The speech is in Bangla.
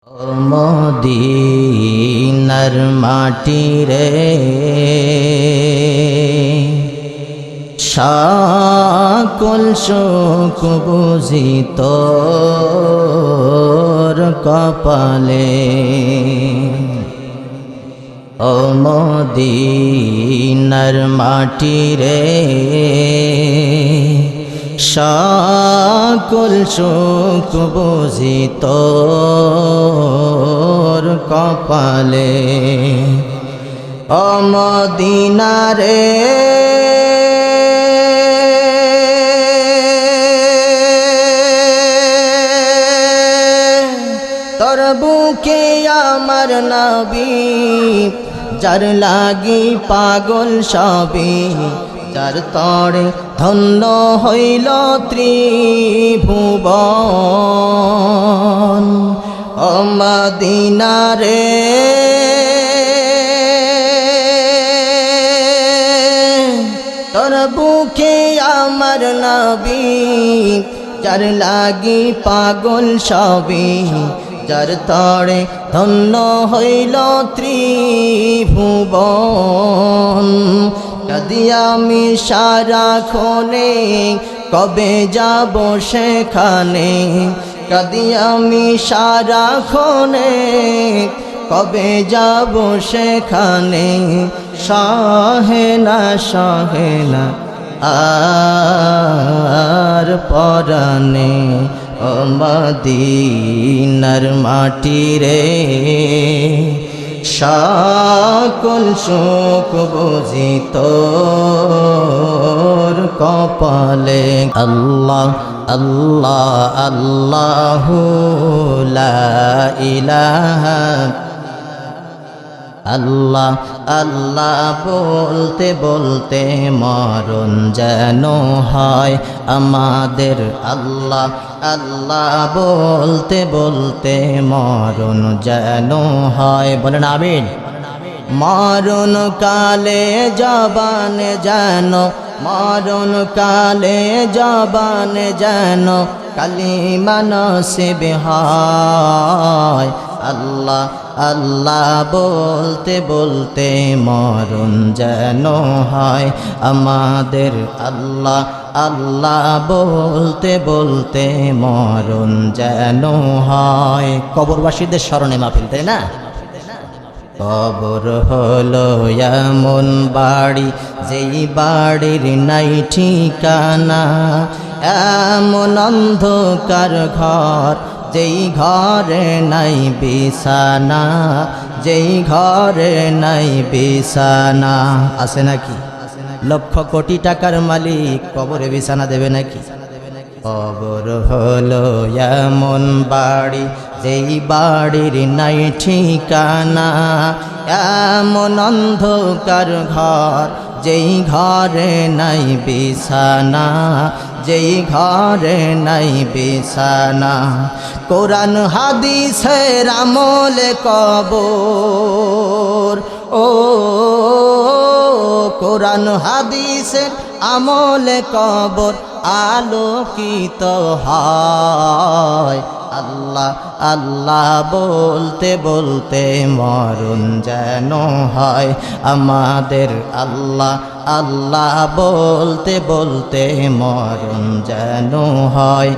মদিনার মাটি রে সকল সুখ বুঝি তোর কপালে। ও মদিনার মাটি রে সকল সুখ বুঝি তোর কপালে। ও মদিনা রে তোর বুকে আমার নবী, যার লাগি পাগল সবই, যার তরে ধন্য হইল ত্রিভুবন। ও মদিনা রে তোর বুকে আমার নবী, যার লাগি পাগল সবই, যার তরে ধন্য হইল ত্রিভুবন। কাঁদি আমি সারাক্ষণে, কবে যাব সেখানে। কাঁদি আমি সারাক্ষণে, কবে যাব সেখানে। সহে না সহে না আর পরানে। ও মদিনার মাটি রে সকল সুখ বুঝি তোর কপালে। আল্লাহ আল্লাহ আল্লাহু লা ইলাহা আল্লাহ আল্লাহ বলতে বলতে মরণ যেন হয় আমাদের। আল্লাহ আল্লাহ বলতে বলতে মরণ যেন হয়। বলেন আমিন। মরণ কালে জবানে যেন, মরণ কালে জবানে যেন কালিমা নসিব হয়। আল্লাহ আল্লাহ বলতে বলতে মরণ যেন হয় আমাদের। আল্লাহ আল্লাহ বলতে বলতে মরণ যেন হয়। কবরবাসীদের স্মরণে মাহফিল, তাই না? কবর হলো এমন বাড়ি, যেই বাড়ির নাই ঠিকানা। এমন অন্ধকার ঘর, যেই ঘরে নাই বিছানা। যেই ঘরে নাই বিছানা। আছে নাকি? লক্ষ কোটি টাকার মালিক কবরে বিছানা দেবে নাকি? কবর হলো এমন বাড়ি, যেই বাড়ির নাই ঠিকানা। এমন অন্ধকার ঘর, যেই ঘরে নাই বিছানা। যেই ঘরে নাই বিছানা। কোরআন হাদিসের আমলে কবর, ও কোরআন হাদিসের আমলে কবর আলোকিত হয়। আল্লাহ আল্লাহ বলতে বলতে মরণ যেন হয় আমাদের। আল্লাহ আল্লাহ বলতে বলতে মরণ যেন হয়।